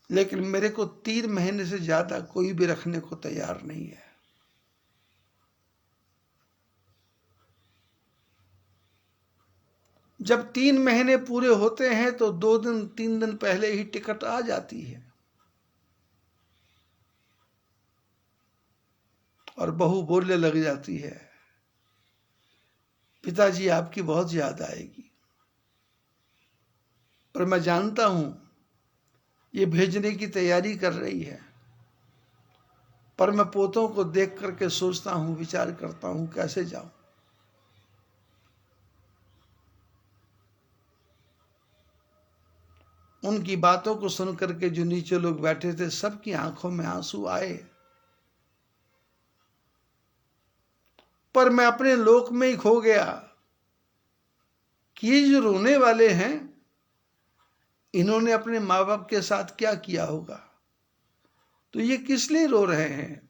लेकिन मेरे को 3 महीने से ज्यादा कोई भी रखने को तैयार नहीं है। जब 3 महीने पूरे होते हैं तो 2-3 दिन पहले ही टिकट आ जाती है और बहू बोलने लग जाती है, पिताजी आपकी बहुत याद आएगी। पर मैं जानता हूं ये भेजने की तैयारी कर रही है, पर मैं पोतों को देख करके सोचता हूं, विचार करता हूं कैसे जाऊं। उनकी बातों को सुन करके जो नीचे लोग बैठे थे सबकी आंखों में आंसू आए, पर मैं अपने लोक में ही खो गया कि ये जो रोने वाले हैं इन्होंने अपने माँ बाप के साथ क्या किया होगा, तो ये किस लिए रो रहे हैं।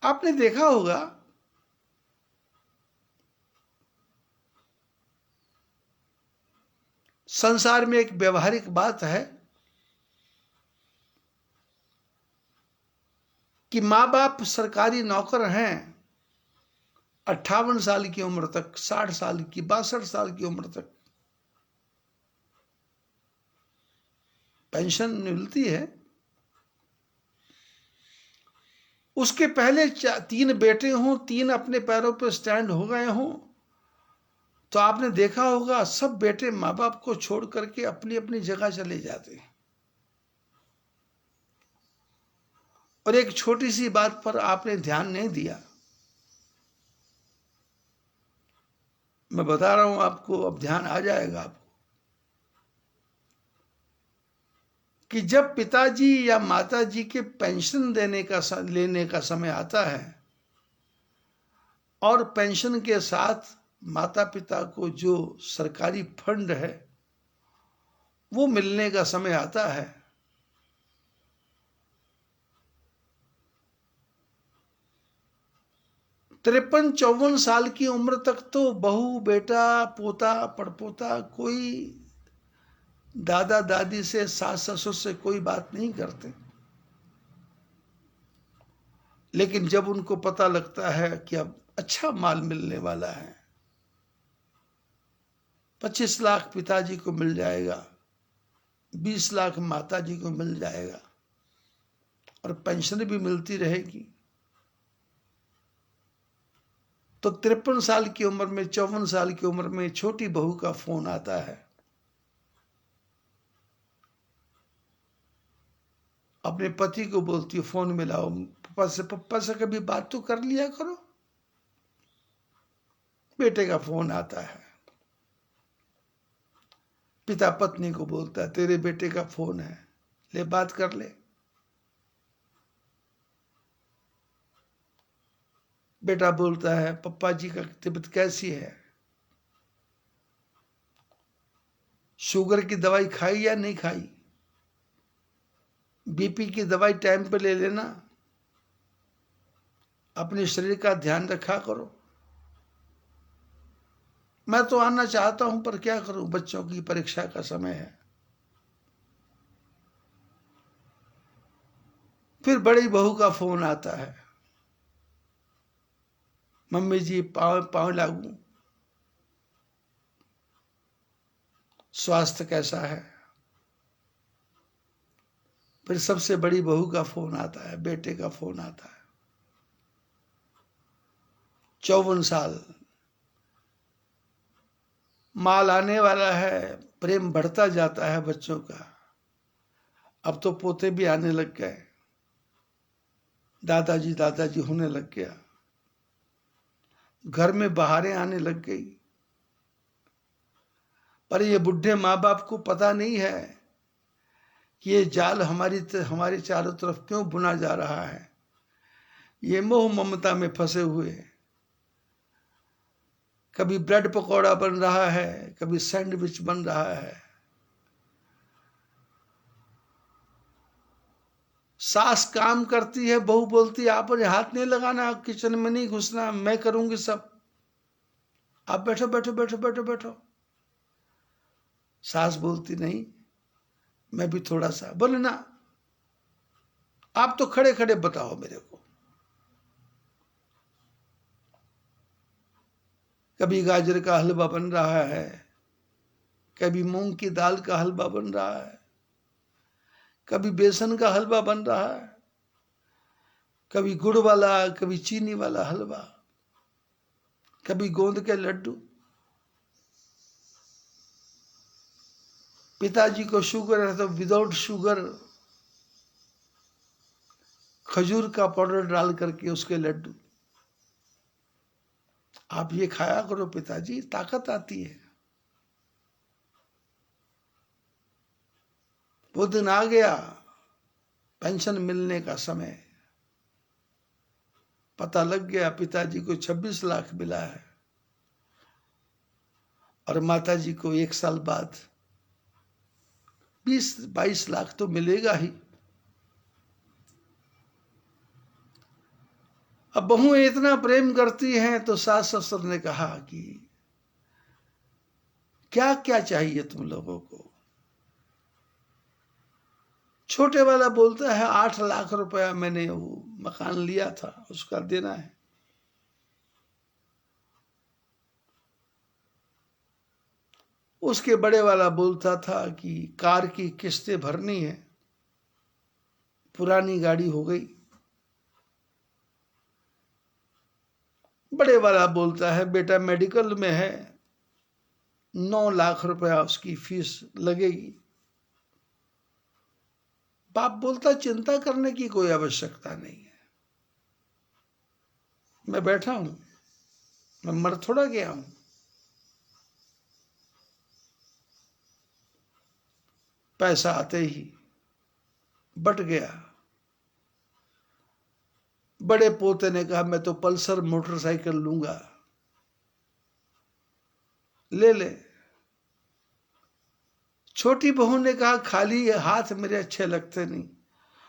आपने देखा होगा संसार में एक व्यवहारिक बात है कि माँ बाप सरकारी नौकर हैं, 58 साल की उम्र तक, 60 साल की, 62 साल की उम्र तक पेंशन मिलती है। उसके पहले 3 बेटे हों, 3 अपने पैरों पर स्टैंड हो गए हों, तो आपने देखा होगा सब बेटे माँ बाप को छोड़ करके अपनी अपनी जगह चले जाते हैं। और एक छोटी सी बात पर आपने ध्यान नहीं दिया, मैं बता रहा हूं आपको, अब ध्यान आ जाएगा आपको, कि जब पिताजी या माताजी के पेंशन लेने का समय आता है और पेंशन के साथ माता पिता को जो सरकारी फंड है वो मिलने का समय आता है, 53-54 साल की उम्र तक तो बहू, बेटा, पोता, पड़पोता कोई दादा दादी से, सास ससुर से कोई बात नहीं करते। लेकिन जब उनको पता लगता है कि अब अच्छा माल मिलने वाला है, 25 लाख पिताजी को मिल जाएगा, 20 लाख माताजी को मिल जाएगा और पेंशन भी मिलती रहेगी, तो 53 साल की उम्र में, 54 साल की उम्र में छोटी बहू का फोन आता है। अपने पति को बोलती है, फोन मिलाओ, पप्पा से कभी बात तो कर लिया करो। बेटे का फोन आता है। पिता पत्नी को बोलता है, तेरे बेटे का फोन है, ले बात कर ले। बेटा बोलता है, पप्पा जी का तबीयत कैसी है, शुगर की दवाई खाई या नहीं खाई, बीपी की दवाई टाइम पे ले लेना, अपने शरीर का ध्यान रखा करो। मैं तो आना चाहता हूं पर क्या करूं, बच्चों की परीक्षा का समय है। फिर बड़ी बहू का फोन आता है, मम्मी जी पाँव लागू, स्वास्थ्य कैसा है। फिर सबसे बड़ी बहू का फोन आता है, बेटे का फोन आता है। 54 साल, माल आने वाला है, प्रेम बढ़ता जाता है बच्चों का। अब तो पोते भी आने लग गए, दादाजी दादाजी होने लग गया, घर में बहारें आने लग गई। पर ये बुढ़े माँ बाप को पता नहीं है कि ये जाल हमारे चारों तरफ क्यों बुना जा रहा है। ये मोह ममता में फंसे हुए, कभी ब्रेड पकौड़ा बन रहा है, कभी सैंडविच बन रहा है। सास काम करती है, बहू बोलती है, आप हाथ नहीं लगाना, किचन में नहीं घुसना, मैं करूंगी सब, आप बैठो बैठो बैठो बैठो बैठो। सास बोलती, नहीं मैं भी थोड़ा सा। बोले ना, आप तो खड़े खड़े बताओ मेरे को। कभी गाजर का हलवा बन रहा है, कभी मूंग की दाल का हलवा बन रहा है, कभी बेसन का हलवा बन रहा है, कभी गुड़ वाला, कभी चीनी वाला हलवा, कभी गोंद के लड्डू। पिताजी को शुगर है तो विदाउट शुगर खजूर का पाउडर डाल करके उसके लड्डू। आप ये खाया करो पिताजी, ताकत आती है। वो दिन आ गया, पेंशन मिलने का समय। पता लग गया पिताजी को 26 लाख मिला है और माताजी को 1 साल बाद 20-22 लाख तो मिलेगा ही। अब बहुएं इतना प्रेम करती हैं तो सास ससुर ने कहा कि क्या क्या चाहिए तुम लोगों को। छोटे वाला बोलता है 8 लाख रुपया मैंने वो मकान लिया था उसका देना है। उसके बड़े वाला बोलता था कि कार की किस्तें भरनी है, पुरानी गाड़ी हो गई। बड़े वाला बोलता है बेटा मेडिकल में है, 9 लाख रुपया उसकी फीस लगेगी। बाप बोलता चिंता करने की कोई आवश्यकता नहीं है, मैं बैठा हूं, मैं मर थोड़ा गया हूं। पैसा आते ही बट गया। बड़े पोते ने कहा मैं तो पल्सर मोटरसाइकिल लूंगा, ले ले। छोटी बहू ने कहा खाली हाथ मेरे अच्छे लगते नहीं,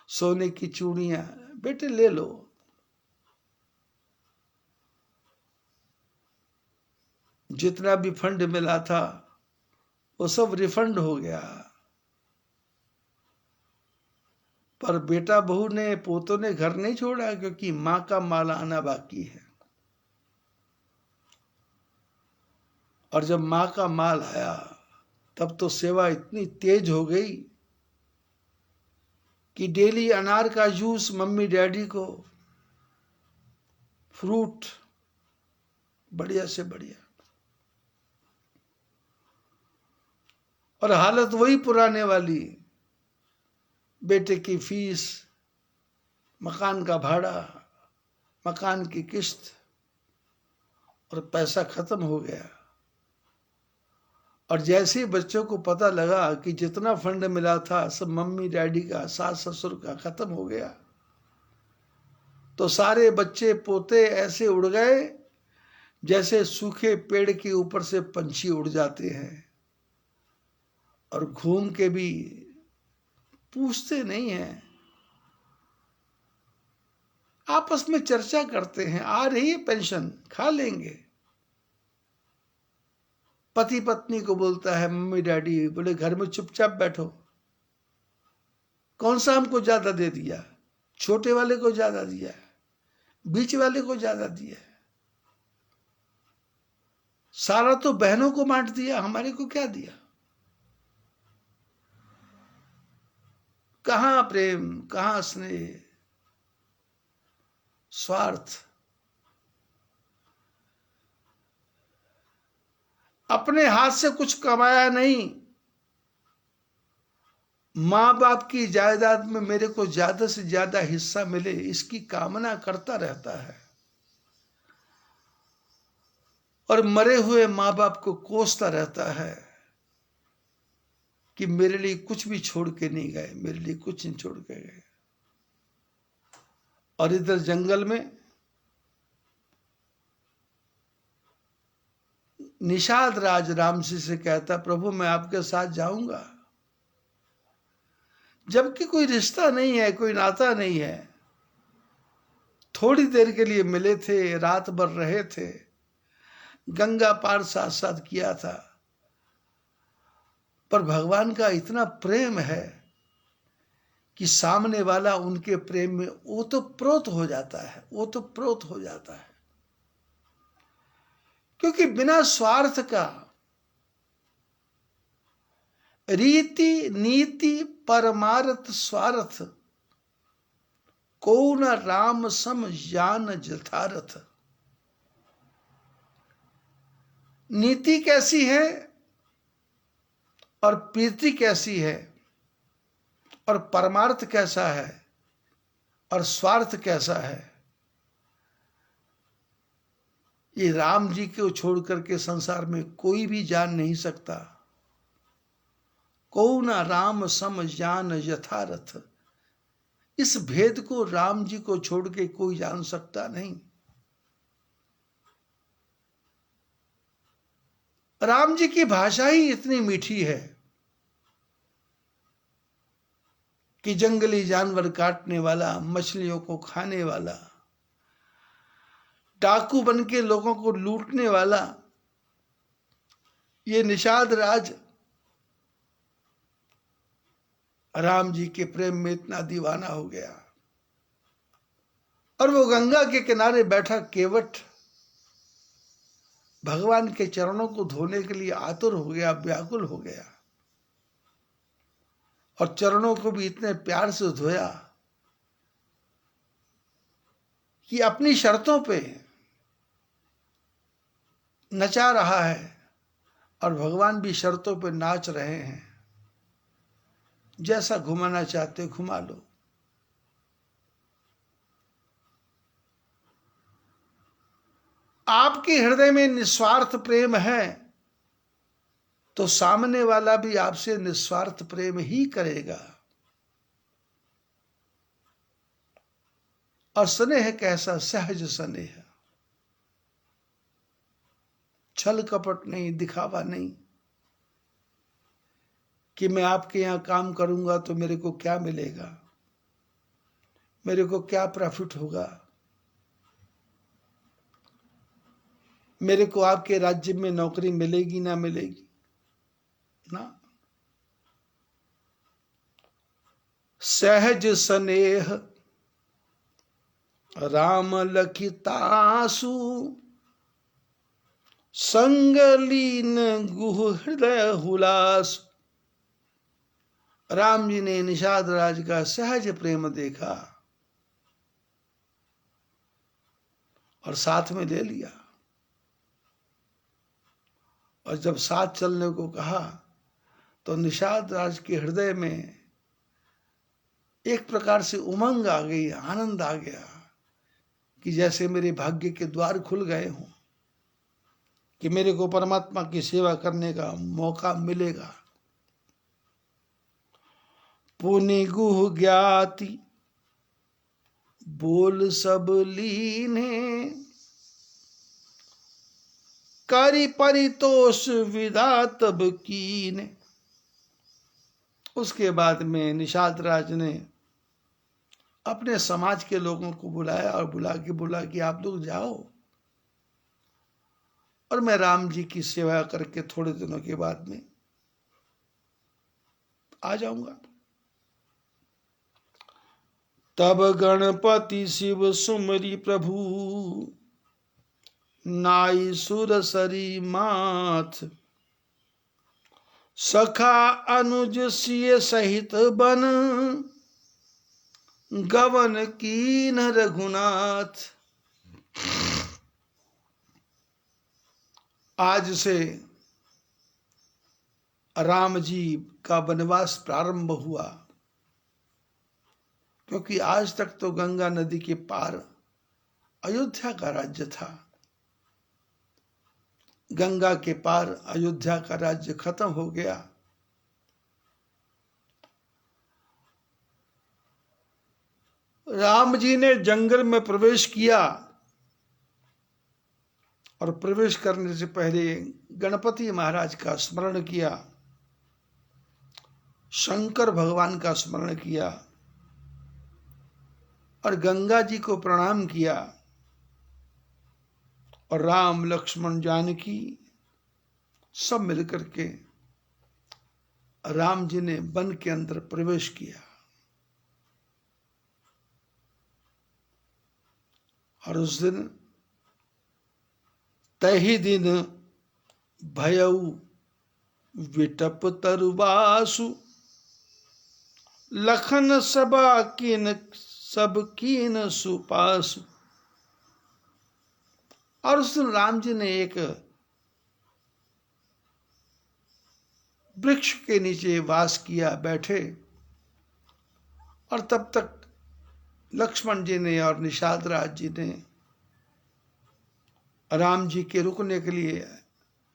सोने की चूड़ियां बेटे ले लो। जितना भी फंड मिला था वो सब रिफंड हो गया, पर बेटा बहू ने, पोतों ने घर नहीं छोड़ा, क्योंकि मां का माल आना बाकी है। और जब मां का माल आया तब तो सेवा इतनी तेज हो गई कि डेली अनार का जूस मम्मी डैडी को, फ्रूट बढ़िया से बढ़िया। और हालत वही पुराने वाली, बेटे की फीस, मकान का भाड़ा, मकान की किस्त, और पैसा खत्म हो गया। और जैसे ही बच्चों को पता लगा कि जितना फंड मिला था सब मम्मी डैडी का, सास ससुर का खत्म हो गया, तो सारे बच्चे पोते ऐसे उड़ गए जैसे सूखे पेड़ के ऊपर से पंछी उड़ जाते हैं, और घूम के भी पूछते नहीं हैं, आपस में चर्चा करते हैं, आ रही है पेंशन, खा लेंगे। पति पत्नी को बोलता है, मम्मी डैडी बोले घर में चुपचाप बैठो, कौन सा हमको ज्यादा दे दिया, छोटे वाले को ज्यादा दिया, बीच वाले को ज्यादा दिया, सारा तो बहनों को बांट दिया, हमारे को क्या दिया। कहां प्रेम, कहां स्नेह, स्वार्थ। अपने हाथ से कुछ कमाया नहीं, मां बाप की जायदाद में मेरे को ज्यादा से ज्यादा हिस्सा मिले, इसकी कामना करता रहता है, और मरे हुए मां बाप को कोसता रहता है कि मेरे लिए कुछ भी छोड़ के नहीं गए, मेरे लिए कुछ नहीं छोड़ के गए। और इधर जंगल में निषाद राज रामजी से कहता, प्रभु मैं आपके साथ जाऊंगा, जबकि कोई रिश्ता नहीं है, कोई नाता नहीं है, थोड़ी देर के लिए मिले थे, रात भर रहे थे, गंगा पार साथ साथ किया था, पर भगवान का इतना प्रेम है कि सामने वाला उनके प्रेम में ओतप्रोत हो जाता है, ओतप्रोत हो जाता है। क्योंकि बिना स्वार्थ का रीति नीति परमार्थ स्वार्थ, को न राम सम जान जथारथ। नीति कैसी है और प्रीति कैसी है, और परमार्थ कैसा है और स्वार्थ कैसा है, ये राम जी को छोड़ करके संसार में कोई भी जान नहीं सकता। को न राम सम जान यथारथ, इस भेद को राम जी को छोड़ के कोई जान सकता नहीं। राम जी की भाषा ही इतनी मीठी है कि जंगली जानवर काटने वाला, मछलियों को खाने वाला, डाकू बन के लोगों को लूटने वाला ये निषाद राज राम जी के प्रेम में इतना दीवाना हो गया, और वो गंगा के किनारे बैठा केवट भगवान के चरणों को धोने के लिए आतुर हो गया, व्याकुल हो गया, और चरणों को भी इतने प्यार से धोया कि अपनी शर्तों पे नचा रहा है, और भगवान भी शर्तों पे नाच रहे हैं, जैसा घुमाना चाहते घुमा लो। आपके हृदय में निस्वार्थ प्रेम है तो सामने वाला भी आपसे निस्वार्थ प्रेम ही करेगा। और स्नेह कैसा, सहज स्नेह, छल कपट नहीं, दिखावा नहीं कि मैं आपके यहां काम करूंगा तो मेरे को क्या मिलेगा, मेरे को क्या प्रॉफिट होगा। मेरे को आपके राज्य में नौकरी मिलेगी ना मिलेगी ना। सहज स्नेह राम लखितासु, संग लीन गुह हृदय हुलास। राम जी ने निषाद राज का सहज प्रेम देखा और साथ में ले लिया, और जब साथ चलने को कहा तो निषाद राज के हृदय में एक प्रकार से उमंग आ गई, आनंद आ गया कि जैसे मेरे भाग्य के द्वार खुल गए हों, कि मेरे को परमात्मा की सेवा करने का मौका मिलेगा। पुनि गुह ज्ञाति बोल सब लीने, करि परितोष विदा तब कीने। उसके बाद में निषाद राज ने अपने समाज के लोगों को बुलाया और बोला कि आप लोग जाओ और मैं राम जी की सेवा करके थोड़े दिनों के बाद में आ जाऊंगा। तब गणपति शिव सुमरी प्रभु, नाई सुर सरी माथ। सखा अनुज सिय सहित बन, गवन कीन रघुनाथ। आज से राम जी का वनवास प्रारंभ हुआ, क्योंकि आज तक तो गंगा नदी के पार अयोध्या का राज्य था। गंगा के पार अयोध्या का राज्य खत्म हो गया। राम जी ने जंगल में प्रवेश किया और प्रवेश करने से पहले गणपति महाराज का स्मरण किया, शंकर भगवान का स्मरण किया और गंगा जी को प्रणाम किया। और राम लक्ष्मण जानकी सब मिलकर के राम जी ने वन के अंदर प्रवेश किया। और उस दिन तही दिन भयउ विटप तरुबासु, लखन सबा कीन सब कीन सुपासु। और उस दिन राम जी ने एक वृक्ष के नीचे वास किया, बैठे, और तब तक लक्ष्मण जी ने और निषाद राज जी ने राम जी के रुकने के लिए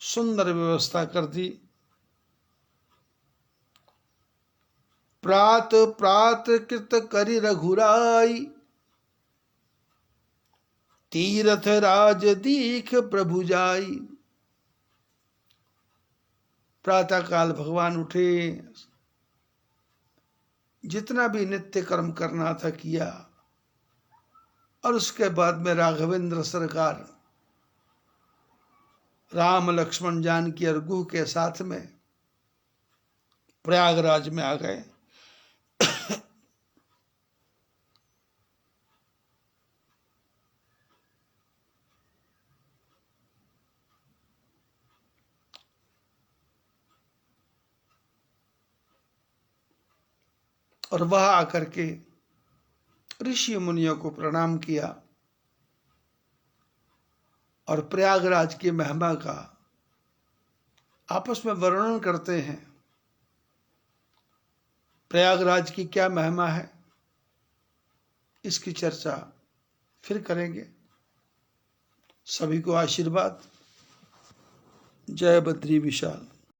सुंदर व्यवस्था कर दी। प्रात प्रात कृत करि रघुराई, तीरथ राज दीख प्रभु जाई। प्रातः काल भगवान उठे, जितना भी नित्य कर्म करना था किया, और उसके बाद में राघवेंद्र सरकार राम लक्ष्मण जानकी और गुह के साथ में प्रयागराज में आ गए। और वह आकर के ऋषि मुनियों को प्रणाम किया और प्रयागराज की महिमा का आपस में वर्णन करते हैं। प्रयागराज की क्या महिमा है, इसकी चर्चा फिर करेंगे। सभी को आशीर्वाद। जय बद्री विशाल।